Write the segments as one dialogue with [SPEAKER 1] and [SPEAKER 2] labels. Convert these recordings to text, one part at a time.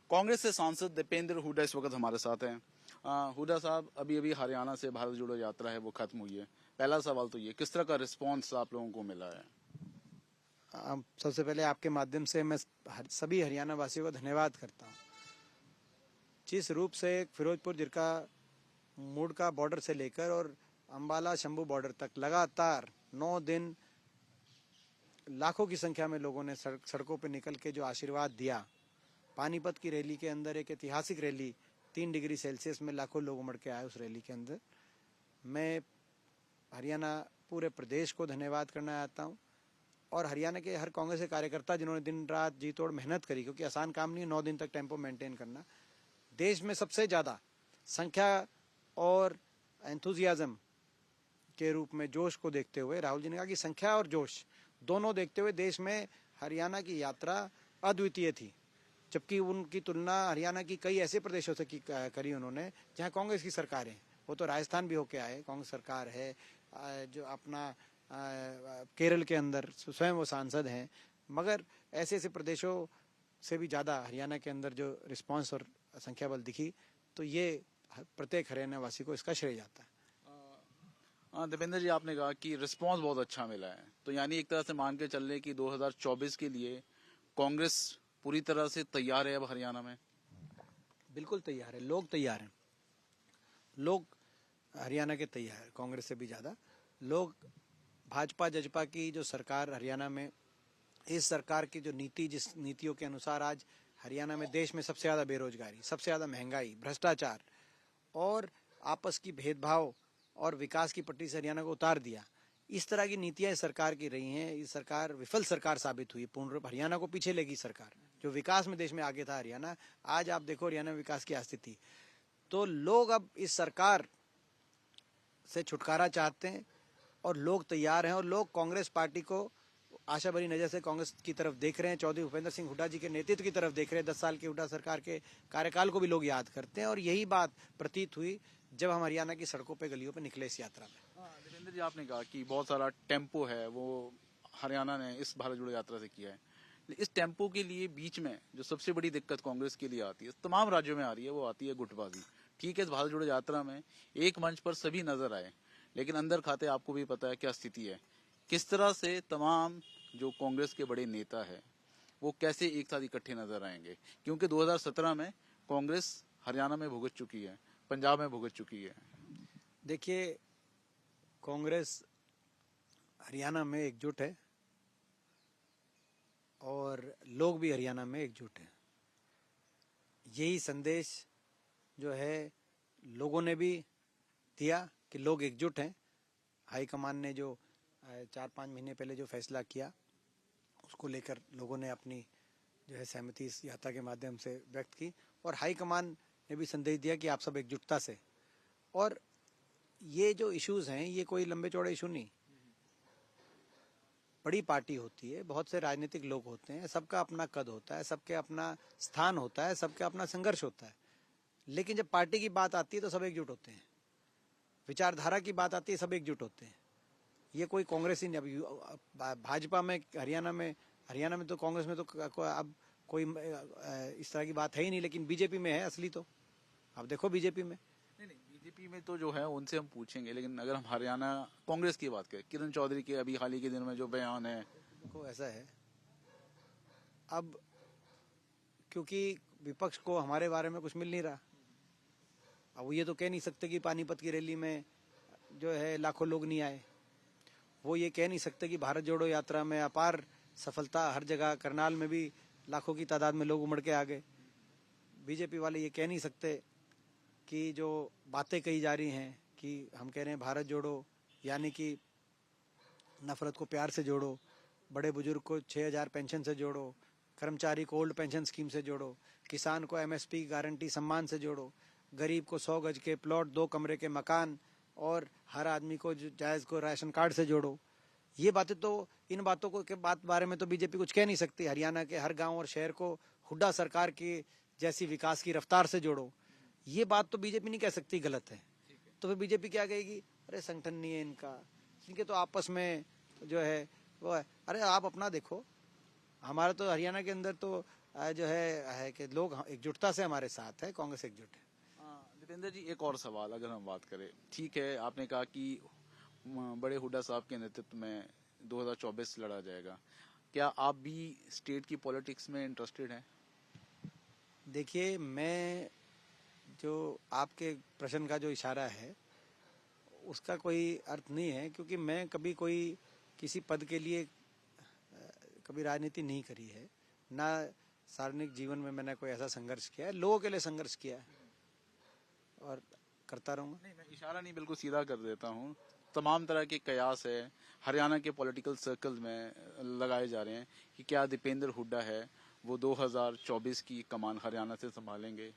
[SPEAKER 1] कांग्रेस से सांसद दीपेंद्र हुड्डा इस वक्त हमारे साथ हैं। हुड्डा साहब, अभी अभी हरियाणा से भारत जोड़ो यात्रा है वो खत्म हुई है। पहला सवाल तो ये, किस तरह का रिस्पांस आप लोगों को मिला है?
[SPEAKER 2] सबसे पहले आपके माध्यम से मैं सभी हरियाणा वासियों का धन्यवाद करता हूँ। जिस रूप से फिरोजपुर जिरका मूड का बॉर्डर से लेकर और अंबाला शंभू बॉर्डर तक लगातार 9 दिन लाखों की संख्या में लोगों ने सड़कों पर निकल के जो आशीर्वाद दिया। पानीपत की रैली के अंदर एक ऐतिहासिक रैली, 3 डिग्री सेल्सियस में लाखों लोग उमड़ के आए उस रैली के अंदर। मैं हरियाणा पूरे प्रदेश को धन्यवाद करना चाहता हूँ और हरियाणा के हर कांग्रेस के कार्यकर्ता जिन्होंने दिन रात जी तोड़ मेहनत करी, क्योंकि आसान काम नहीं है 9 दिन तक टेम्पो मेंटेन करना। देश में सबसे ज़्यादा संख्या और एंथुजियाज्म के रूप में जोश को देखते हुए राहुल जी ने कहा कि संख्या और जोश दोनों देखते हुए देश में हरियाणा की यात्रा अद्वितीय थी, जबकि उनकी तुलना हरियाणा की कई ऐसे प्रदेशों से करी उन्होंने जहां कांग्रेस की सरकार है। वो तो राजस्थान भी होके आए, कांग्रेस सरकार है, जो अपना केरल के अंदर स्वयं वो सांसद हैं, मगर ऐसे ऐसे प्रदेशों से भी ज़्यादा हरियाणा के अंदर जो रिस्पांस और संख्या बल दिखी, तो ये प्रत्येक हरियाणा वासी को इसका श्रेय जाता है।
[SPEAKER 1] दीपेंद्र जी, आपने कहा कि रिस्पांस बहुत अच्छा मिला है, तो यानी एक तरह से मान के चल रहे कि 2024 के लिए कांग्रेस पूरी तरह से तैयार है अब हरियाणा में?
[SPEAKER 2] बिल्कुल तैयार है, लोग तैयार हैं। लोग हरियाणा के तैयार है, कांग्रेस से भी ज़्यादा लोग। भाजपा जजपा की जो सरकार हरियाणा में, इस सरकार की जो नीति, जिस नीतियों के अनुसार आज हरियाणा में देश में सबसे ज़्यादा बेरोजगारी, सबसे ज़्यादा महंगाई, भ्रष्टाचार और आपस की भेदभाव और विकास की पट्टी से हरियाणा को उतार दिया, इस तरह की नीतियां इस सरकार की रही हैं। ये सरकार विफल सरकार साबित हुई, पूर्ण रूप हरियाणा को पीछे लेगी सरकार। जो विकास में देश में आगे था हरियाणा, आज आप देखो हरियाणा में विकास की स्थिति। तो लोग अब इस सरकार से छुटकारा चाहते हैं और लोग तैयार हैं, और लोग कांग्रेस पार्टी को आशा भरी नजर से कांग्रेस की तरफ देख रहे हैं। चौधरी भूपेंद्र सिंह हुड्डा जी के नेतृत्व की तरफ देख रहे हैं। 10 साल की हुड्डा सरकार के कार्यकाल को भी लोग याद करते हैं, और यही बात प्रतीत हुई जब हम हरियाणा की सड़कों पे गलियों पे निकले इस यात्रा में।
[SPEAKER 1] दीपेंद्र जी, आपने कहा कि बहुत सारा टेम्पो है वो हरियाणा ने इस भारत जोड़ो यात्रा से किया है। इस टेम्पो के लिए बीच में जो सबसे बड़ी दिक्कत कांग्रेस के लिए आती है, तमाम राज्यों में आ रही है, वो आती है गुटबाजी। ठीक है, इस भारत जोड़ो यात्रा में एक मंच पर सभी नजर आए, लेकिन अंदर खाते आपको भी पता है क्या स्थिति है। किस तरह से तमाम जो कांग्रेस के बड़े नेता है वो कैसे एक साथ इकट्ठे नजर आएंगे? क्योंकि 2017 में कांग्रेस हरियाणा में भुगत चुकी है, पंजाब में भुगत चुकी है।
[SPEAKER 2] देखिए, कांग्रेस हरियाणा में एकजुट है और लोग भी हरियाणा में एकजुट हैं। यही संदेश जो है लोगों ने भी दिया कि लोग एकजुट हैं। हाईकमान ने जो 4-5 महीने पहले जो फैसला किया, उसको लेकर लोगों ने अपनी जो है सहमति इस यात्रा के माध्यम से व्यक्त की, और हाईकमान ने भी संदेश दिया कि आप सब एकजुटता से। और ये जो इश्यूज हैं, ये कोई लंबे चौड़े इशू नहीं। बड़ी पार्टी होती है, बहुत से राजनीतिक लोग होते हैं, सबका अपना कद होता है, सबके अपना स्थान होता है, सबका अपना संघर्ष होता है, लेकिन जब पार्टी की बात आती है तो सब एकजुट होते हैं। विचारधारा की बात आती है, सब एकजुट होते हैं। ये कोई कांग्रेस ही नहीं। अब भाजपा में हरियाणा में तो, कांग्रेस में तो अब कोई इस तरह की बात है ही नहीं, लेकिन बीजेपी में है असली। तो अब देखो बीजेपी में,
[SPEAKER 1] नहीं, बीजेपी में तो जो है उनसे हम पूछेंगे, लेकिन अगर हम हरियाणा कांग्रेस की बात करें, किरण चौधरी के अभी हाल ही के दिनों में जो बयान है,
[SPEAKER 2] देखो ऐसा है, अब क्योंकि विपक्ष को हमारे बारे में कुछ मिल नहीं रहा, अब ये तो कह नहीं सकते कि पानीपत की रैली में जो है लाखों लोग नहीं आए। वो ये कह नहीं सकते कि भारत जोड़ो यात्रा में अपार सफलता, हर जगह करनाल में भी लाखों की तादाद में लोग उमड़ के आ गए। बीजेपी वाले ये कह नहीं सकते कि जो बातें कही जा रही हैं कि हम कह रहे हैं भारत जोड़ो, यानी कि नफरत को प्यार से जोड़ो, बड़े बुजुर्ग को 6,000 पेंशन से जोड़ो, कर्मचारी को ओल्ड पेंशन स्कीम से जोड़ो, किसान को एमएसपी की गारंटी सम्मान से जोड़ो, गरीब को 100 गज के प्लॉट, 2 कमरे के मकान, और हर आदमी को जायज़ को राशन कार्ड से जोड़ो। ये बातें तो, इन बातों को के बारे में तो बीजेपी कुछ कह नहीं सकती। हरियाणा के हर गांव और शहर को हुड्डा सरकार की जैसी विकास की रफ्तार से जोड़ो, ये बात तो बीजेपी नहीं कह सकती, गलत है। तो फिर बीजेपी क्या कहेगी? अरे संगठन नहीं है इनका, इनके तो आपस में जो है वो है। अरे आप अपना देखो, हमारा तो हरियाणा के अंदर तो जो है कि लोग एकजुटता से हमारे साथ है, कांग्रेस एकजुट है।
[SPEAKER 1] दीपेंद्र जी, एक और सवाल अगर हम बात करें, ठीक है आपने कहा कि बड़े हुड्डा साहब के नेतृत्व में 2024 लड़ा जाएगा, क्या आप भी स्टेट की पॉलिटिक्स में इंटरेस्टेड हैं?
[SPEAKER 2] देखिए, मैं जो आपके प्रश्न का जो इशारा है उसका कोई अर्थ नहीं है, क्योंकि मैं कभी कोई किसी पद के लिए कभी राजनीति नहीं करी है, ना सार्वजनिक जीवन में मैंने कोई ऐसा संघर्ष किया है। लोगों के लिए संघर्ष किया है और करता रहूंगा।
[SPEAKER 1] नहीं, मैं इशारा नहीं, बिल्कुल सीधा कर देता हूँ। तमाम तरह के कयास है हरियाणा के पॉलिटिकल सर्कल में लगाए जा रहे हैं कि क्या दीपेंद्र हुड्डा है वो 2024 की कमान हरियाणा से संभालेंगे।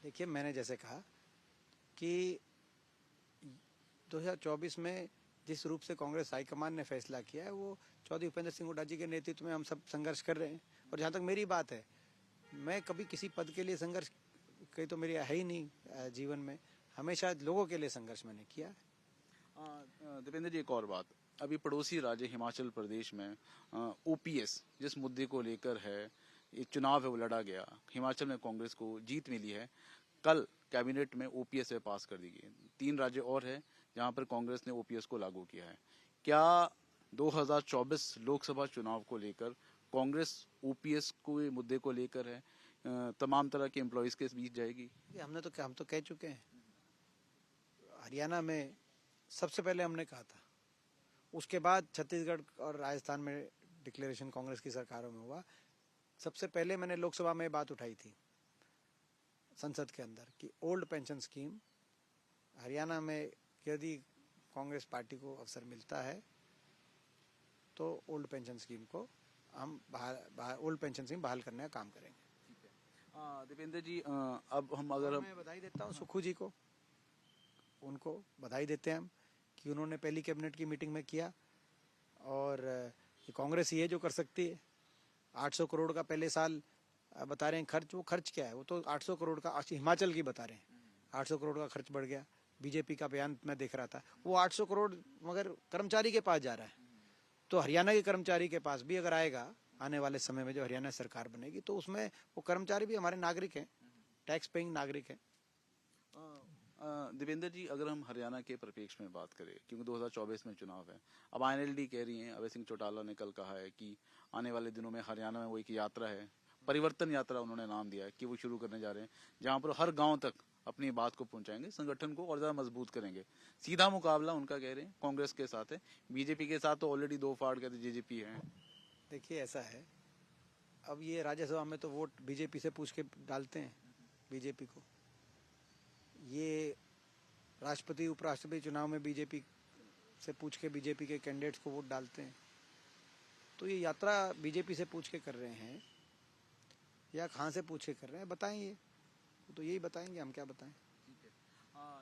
[SPEAKER 2] देखिए, मैंने जैसे कहा कि 2024 में जिस रूप से कांग्रेस हाईकमान ने फैसला किया है, वो चौधरी भूपेंद्र सिंह हुड्डा जी के नेतृत्व में हम सब संघर्ष कर रहे हैं। और जहाँ तक मेरी बात है, मैं कभी किसी पद के लिए संघर्ष कहीं तो मेरी है ही नहीं जीवन में, हमेशा लोगों के लिए संघर्ष मैंने किया है।
[SPEAKER 1] दीपेंद्र जी, एक और बात, अभी पड़ोसी राज्य हिमाचल प्रदेश में ओपीएस जिस मुद्दे को लेकर है, ये चुनाव है वो लड़ा गया, हिमाचल में कांग्रेस को जीत मिली है। कल कैबिनेट में ओपीएस है पास कर दी गई। 3 राज्य और है जहां पर कांग्रेस ने ओपीएस को लागू किया है। क्या 2024 लोकसभा चुनाव को लेकर कांग्रेस ओपीएस को मुद्दे को लेकर है तमाम तरह के एम्प्लॉयज के बीच जाएगी?
[SPEAKER 2] हम तो कह चुके हैं, हरियाणा में सबसे पहले हमने कहा था, उसके बाद छत्तीसगढ़ और राजस्थान में डिक्लेरेशन कांग्रेस की सरकारों में हुआ। सबसे पहले मैंने लोकसभा में बात उठाई थी संसद के अंदर कि ओल्ड पेंशन स्कीम हरियाणा में यदि कांग्रेस पार्टी को अवसर मिलता है तो ओल्ड पेंशन स्कीम को हम ओल्ड पेंशन स्कीम बहाल करने का काम करेंगे।
[SPEAKER 1] दीपेंद्र जी, अब हम अगर
[SPEAKER 2] मैं बधाई देता हूँ सुक्खू जी को, उनको बधाई देते हैं हम कि उन्होंने पहली कैबिनेट की मीटिंग में किया, और कांग्रेस ये जो कर सकती है। 800 करोड़ का पहले साल बता रहे हैं खर्च, वो खर्च क्या है, वो तो 800 करोड़ का हिमाचल की बता रहे हैं, 800 करोड़ का खर्च बढ़ गया। बीजेपी का बयान मैं देख रहा था, वो 800 करोड़ मगर कर्मचारी के पास जा रहा है। तो हरियाणा के कर्मचारी के पास भी अगर आएगा आने वाले समय में, जो हरियाणा सरकार बनेगी, तो उसमें वो कर्मचारी भी हमारे नागरिक हैं, टैक्स पेइंग नागरिक हैं।
[SPEAKER 1] दीपेंद्र जी, अगर हम हरियाणा के परिप्रेक्ष्य में बात करें, क्योंकि 2024 में चुनाव है, अब आईएनएलडी कह रही हैं, अभय सिंह चौटाला ने कल कहा है कि आने वाले दिनों में हरियाणा में वो एक यात्रा है, परिवर्तन यात्रा उन्होंने नाम दिया है, कि वो शुरू करने जा रहे हैं, जहां पर हर गांव तक अपनी बात को पहुंचाएंगे, संगठन को और ज्यादा मजबूत करेंगे। सीधा मुकाबला उनका कह रहे हैं कांग्रेस के साथ है, बीजेपी के साथ तो ऑलरेडी 2 फाड़ कहते जेजेपी है।
[SPEAKER 2] देखिए, ऐसा है, अब ये राज्यसभा में तो वोट बीजेपी से पूछ के डालते हैं बीजेपी को, ये राष्ट्रपति उपराष्ट्रपति चुनाव में बीजेपी से पूछ के बीजेपी के कैंडिडेट्स को वोट डालते हैं। तो ये यात्रा बीजेपी से पूछ के कर रहे हैं या कहाँ से पूछ के कर रहे हैं, बताएं, ये तो यही बताएंगे, हम क्या बताएं।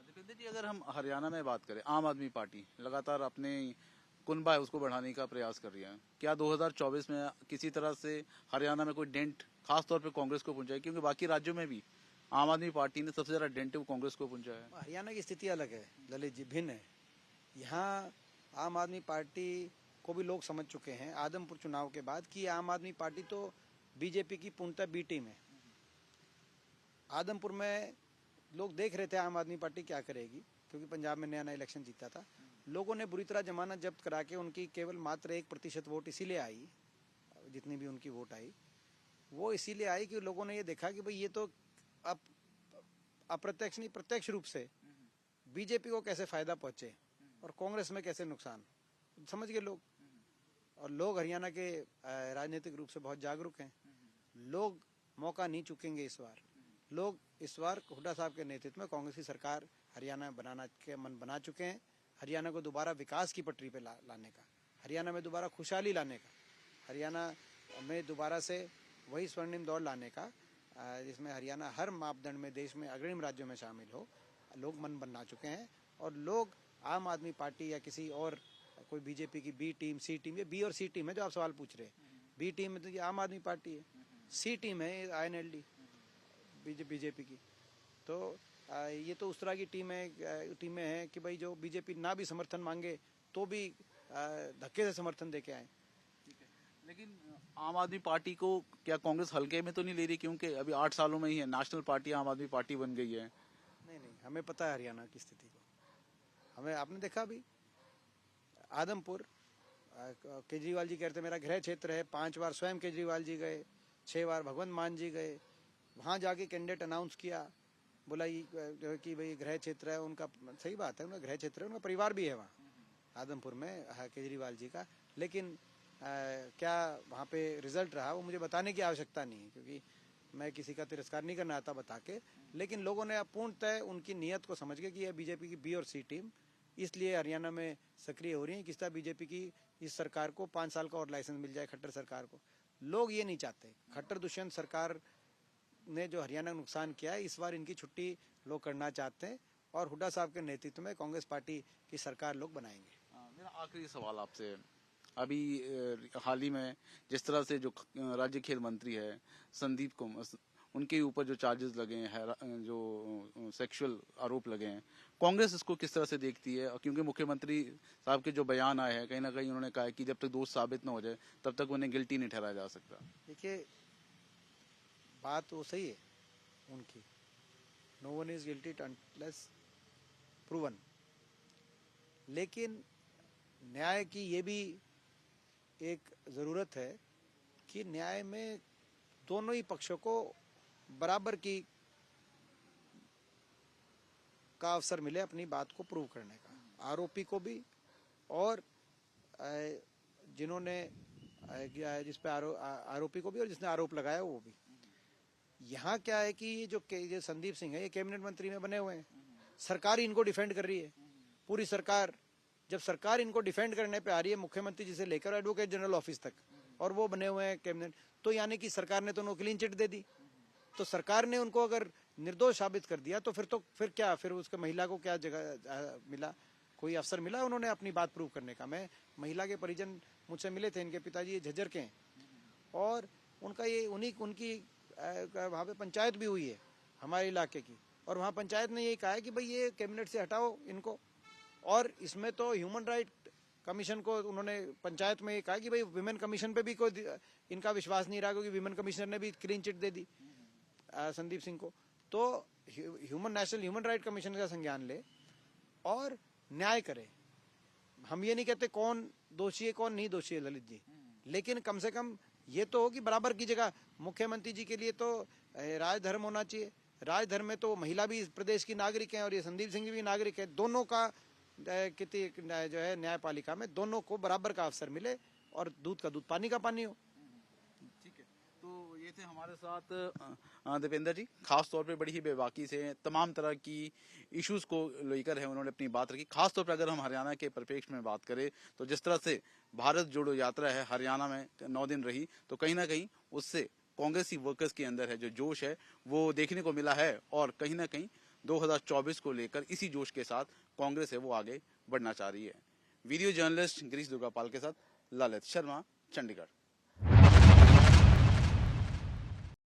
[SPEAKER 1] दीपेंद्र जी, अगर हम हरियाणा में बात करें, आम आदमी पार्टी लगातार अपने कुनबा है उसको बढ़ाने का प्रयास कर रही है, क्या 2024 में किसी तरह से हरियाणा में कोई डेंट खास तौर पे कांग्रेस को पहुंचाए, क्योंकि बाकी राज्यों में भी आम आदमी पार्टी ने सबसे ज्यादा डेंट कांग्रेस को पहुंचा है?
[SPEAKER 2] हरियाणा की स्थिति अलग है ललित जी, भिन्न है। यहाँ आम आदमी पार्टी को भी लोग समझ चुके हैं आदमपुर चुनाव के बाद कि आम आदमी पार्टी तो बीजेपी की पूर्णतः बी टीम है। आदमपुर में लोग देख रहे थे आम आदमी पार्टी क्या करेगी, क्योंकि पंजाब में नया नया इलेक्शन जीता था। लोगों ने बुरी तरह जमानत जब्त करा के उनकी केवल मात्र 1% वोट इसीलिए आई, जितनी भी उनकी वोट आई वो इसीलिए आई कि लोगों ने ये देखा कि भाई ये तो अब अप्रत्यक्ष नहीं प्रत्यक्ष रूप से बीजेपी को कैसे फायदा पहुंचे और कांग्रेस में कैसे नुकसान, समझ गए लोग। और लोग हरियाणा के राजनीतिक रूप से बहुत जागरूक हैं, लोग मौका नहीं चुकेंगे इस बार। लोग इस बार हुड्डा साहब के नेतृत्व में कांग्रेस की सरकार हरियाणा बनाना के मन बना चुके हैं, हरियाणा को दोबारा विकास की पटरी पे लाने का, हरियाणा में दोबारा खुशहाली लाने का, हरियाणा में दोबारा से वही स्वर्णिम दौर लाने का, जिसमें हरियाणा हर मापदंड में देश में अग्रिम राज्यों में शामिल हो। लोग मन बना चुके हैं और लोग आम आदमी पार्टी या किसी और कोई बीजेपी की बी टीम सी टीम, ये बी और सी टीम है जो आप सवाल पूछ रहे हैं। बी टीम में तो ये आम आदमी पार्टी है, सी टीम है आईएनएलडी बीजेपी की। तो ये तो उस तरह की टीमें हैं कि भाई जो बीजेपी ना भी समर्थन मांगे तो भी धक्के से समर्थन दे के आए।
[SPEAKER 1] लेकिन आम आदमी पार्टी को क्या कांग्रेस हल्के में तो नहीं ले रही, क्योंकि अभी 8 सालों में ही है नेशनल पार्टी आम आदमी पार्टी बन गई है।
[SPEAKER 2] नहीं नहीं, हमें पता है हरियाणा की स्थिति को। हमें, आपने देखा भी आदमपुर, केजरीवाल जी कहते मेरा गृह क्षेत्र है, 5 बार स्वयं केजरीवाल जी गए, 6 बार भगवंत मान जी गए, वहाँ जाके कैंडिडेट अनाउंस किया, बोला जो है कि भाई गृह क्षेत्र है उनका। सही बात है, उनका गृह क्षेत्र है, उनका परिवार भी है वहाँ आदमपुर में केजरीवाल जी का। लेकिन क्या वहाँ पे रिजल्ट रहा वो मुझे बताने की आवश्यकता नहीं है, क्योंकि मैं किसी का तिरस्कार नहीं करना आता बता के। लेकिन लोगों ने पूर्णतः उनकी नीयत को समझ के कि यह बीजेपी की बी और सी टीम इसलिए हरियाणा में सक्रिय हो रही है, किस तरह बीजेपी की इस सरकार को 5 साल का और लाइसेंस मिल जाए, खट्टर सरकार को। लोग ये नहीं चाहते। खट्टर दुष्यंत सरकार ने जो हरियाणा का नुकसान किया है, इस बार इनकी छुट्टी लोग करना चाहते हैं और हुड्डा साहब के नेतृत्व में कांग्रेस पार्टी की सरकार लोग बनाएंगे।
[SPEAKER 1] मेरा आखिरी सवाल आपसे, अभी हाल ही में जिस तरह से जो राज्य खेल मंत्री है संदीप को, उनके ऊपर जो चार्जेस लगे हैं, जो सेक्सुअल आरोप लगे हैं, कांग्रेस इसको किस तरह से देखती है? क्योंकि मुख्यमंत्री साहब के जो बयान आए हैं, कहीं ना कहीं उन्होंने कहा है कि जब तक दोष साबित न हो जाए तब तक उन्हें गिल्टी नहीं ठहराया जा सकता।
[SPEAKER 2] देखिए, बात वो सही है उनकी, no one is guilty unless proven. लेकिन न्याय की ये भी एक जरूरत है कि न्याय में दोनों ही पक्षों को बराबर का अवसर मिले अपनी बात को प्रूव करने का, आरोपी को भी और जिन्होंने जिस पे आरोपी को भी और जिसने आरोप लगाया वो भी। यहाँ क्या है कि ये संदीप सिंह है, ये कैबिनेट मंत्री में बने हुए हैं, सरकार ही इनको डिफेंड कर रही है, पूरी सरकार। जब सरकार इनको डिफेंड करने पे आ रही है, मुख्यमंत्री जी से लेकर एडवोकेट जनरल ऑफिस तक, और वो बने हुए हैं कैबिनेट, तो यानी कि सरकार ने तो उनको क्लीन चिट दे दी। तो सरकार ने उनको अगर निर्दोष साबित कर दिया तो फिर क्या, फिर उसके महिला को क्या जगह मिला, कोई अवसर मिला उन्होंने अपनी बात प्रूव करने का? मैं, महिला के परिजन मुझसे मिले थे, इनके पिताजी झज्जर के हैं और उनका ये उनकी वहाँ पे पंचायत भी हुई है हमारे इलाके की, और वहाँ पंचायत ने यही कहा है कि भाई ये कैबिनेट से हटाओ इनको। और इसमें तो ह्यूमन राइट कमीशन को उन्होंने पंचायत में ये कहा कि भाई विमेन कमीशन पे भी कोई इनका विश्वास नहीं रहा, क्योंकि विमेन कमिश्नर ने भी क्लीन चिट दे दी संदीप सिंह को। तो नेशनल ह्यूमन राइट कमीशन का संज्ञान ले और न्याय करे। हम ये नहीं कहते कौन दोषी है कौन नहीं दोषी है ललित जी, लेकिन कम से कम ये तो हो कि बराबर की जगह। मुख्यमंत्री जी के लिए तो राजधर्म होना चाहिए, राजधर्म में तो महिला भी इस प्रदेश की नागरिक है और ये संदीप सिंह भी नागरिक है। दोनों का कितनी जो है न्यायपालिका में दोनों को बराबर का अवसर मिले और दूध का दूध पानी का पानी हो।
[SPEAKER 1] ठीक है, तो ये थे हमारे साथ दीपेंद्र जी, खास तौर पे बड़ी ही बेबाकी से तमाम तरह की इश्यूज को लेकर है उन्होंने अपनी बात रखी। खास तौर पे अगर हम हरियाणा के परिप्रेक्ष्य में बात करें तो जिस तरह से भारत जोड़ो यात्रा है हरियाणा में 9 दिन रही, तो कहीं ना कहीं उससे कांग्रेसी वर्कर्स के अंदर है जो जोश है वो देखने को मिला है, और कहीं ना कहीं 2024 को लेकर इसी जोश के साथ कांग्रेस है वो आगे बढ़ना चाह रही है। वीडियो जर्नलिस्ट गिरीश दुर्गापाल के साथ ललित शर्मा, चंडीगढ़।